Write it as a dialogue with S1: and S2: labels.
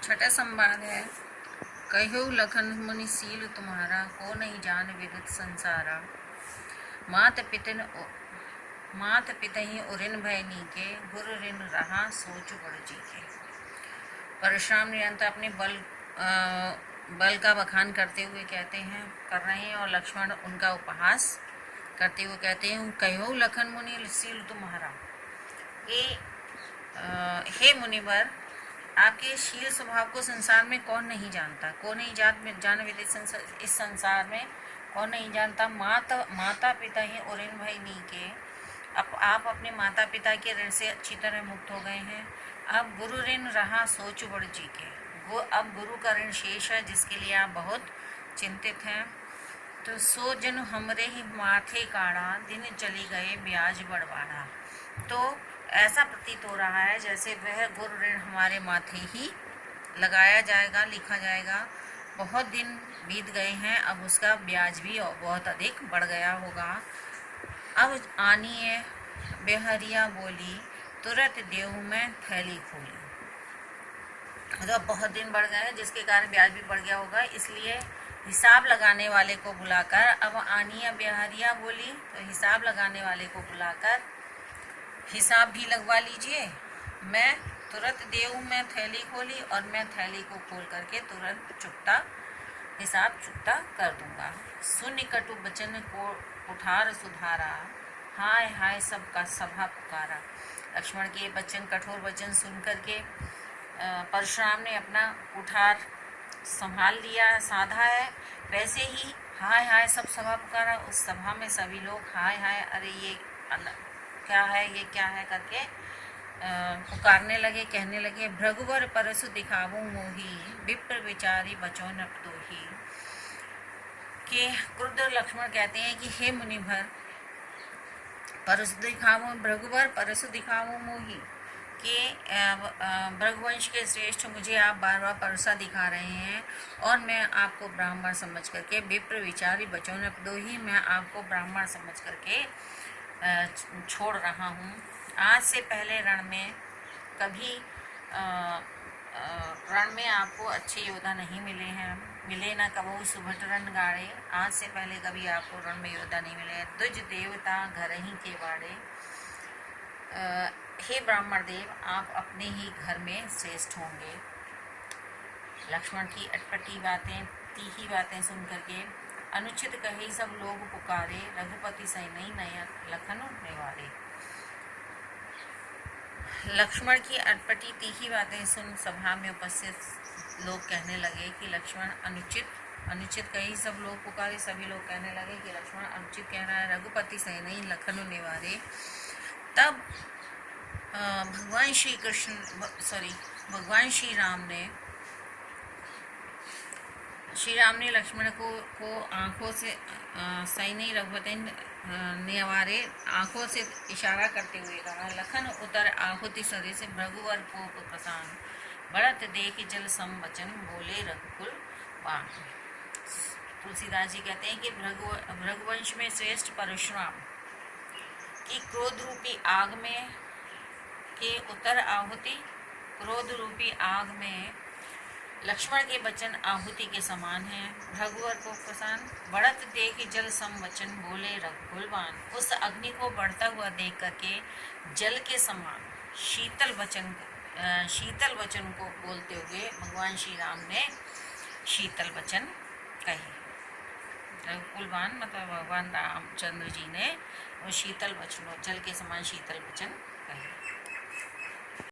S1: छठा संवाद है। कहो लखन मुनि सील तुम्हारा, को नहीं जान विदित संसारा। मात पितहि उरिन भय नीके, गुरु ऋण रहा सोच बड़ जीके। परशुराम निरंतर अपने बल का बखान करते हुए कर रहे हैं और लक्ष्मण उनका उपहास करते हुए कहते हैं, कहो लखन मुनि सील तुम्हारा। हे मुनिवर, आपके शील स्वभाव को संसार में कौन नहीं जानता। को नहीं जान विदित इस संसार में कौन नहीं जानता। माता पिता ही उऋण भय नीके। आप अपने माता पिता के ऋण से अच्छी तरह मुक्त हो गए हैं। अब गुरु ऋण रहा सोच बड़ जी के। अब गुरु का ऋण शेष है जिसके लिए आप बहुत चिंतित हैं। तो सो जन हमरे ही माथे काढ़ा, दिन चली गए ब्याज बढ़वाड़ा। तो ऐसा प्रतीत हो रहा है जैसे वह गुरु ऋण हमारे माथे ही लगाया जाएगा, लिखा जाएगा। बहुत दिन बीत गए हैं, अब उसका ब्याज भी बहुत अधिक बढ़ गया होगा। अब आनिए बेहरिया बोली, तुरंत देहू में थैली खोली। तो अब बहुत दिन बढ़ गए हैं जिसके कारण ब्याज भी बढ़ गया होगा, इसलिए हिसाब लगाने वाले को बुलाकर, अब आनिया बेहरिया बोली तो हिसाब लगाने वाले को बुलाकर हिसाब भी लगवा लीजिए। मैं तुरंत देऊ में थैली खोली और मैं थैली को खोल करके तुरंत हिसाब चुकता कर दूंगा। सुन कटु बचन को कुठार सुधारा, हाय हाय सबका सभा पुकारा। लक्ष्मण के वचन, कठोर वचन सुन करके परशुराम ने अपना कुठार संभाल लिया, साधा है। वैसे ही हाय हाय सब सभा पुकारा। उस सभा में सभी लोग हाय हाय, अरे ये क्या है, ये क्या है करके पुकारने लगे, कहने लगे। भृगुवर परसु दिखावो मोही, विप्र विचारी बचो न दोही। कि क्रुद्ध लक्ष्मण कहते हैं कि हे मुनिभर, परसु दिखावो, भृगुवर परसु दिखावो मोही, कि भृगुवंश के श्रेष्ठ मुझे आप बार बार परसा दिखा रहे हैं और मैं आपको ब्राह्मण समझ करके, विप्र विचारी बचो न दोही, मैं आपको ब्राह्मण समझ करके छोड़ रहा हूँ। आज से पहले रण में आपको अच्छे योद्धा नहीं मिले हैं। मिले न कबहू सुभट रण गाड़े। आज से पहले कभी आपको रण में योद्धा नहीं मिले हैं। दुज देवता घर ही के बाड़े। हे ब्राह्मण देव, आप अपने ही घर में श्रेष्ठ होंगे। लक्ष्मण की अटपटी बातें, तीखी बातें सुन करके अनुचित कहे सब लोग पुकारे, रघुपति सही नहीं नया लखन निवारे। लक्ष्मण की अटपटी तीखी बातें सुन सभा में उपस्थित लोग कहने लगे कि लक्ष्मण अनुचित कही सब लोग पुकारे। सभी लोग कहने लगे कि लक्ष्मण अनुचित कह रहा है, रघुपति सही नहीं लखन निवारे। तब भगवान श्री राम ने लक्ष्मण को आंखों से सही नहीं रघुपति निवारे, आंखों से इशारा करते हुए कहा। लखन उतर आहुति सदे से, भृगुवर कोप प्रसान, बढ़त देख जल सम वचन, बोले रघुकुल बाण। तुलसीदास जी कहते हैं कि भृगुवंश में श्रेष्ठ परशुराम की क्रोध रूपी आग में के उतर आहुति, क्रोध रूपी आग में लक्ष्मण के वचन आहुति के समान है। भृगुवर को प्रसान, बढ़त देख जल सम वचन, बोले रघुकुल बाण। उस अग्नि को बढ़ता हुआ देख करके जल के समान शीतल वचन को बोलते हुए भगवान श्री राम ने शीतल वचन कहे। रघुकुल बाण मतलब भगवान रामचंद्र जी ने वो शीतल वचन, जल के समान शीतल वचन कहे।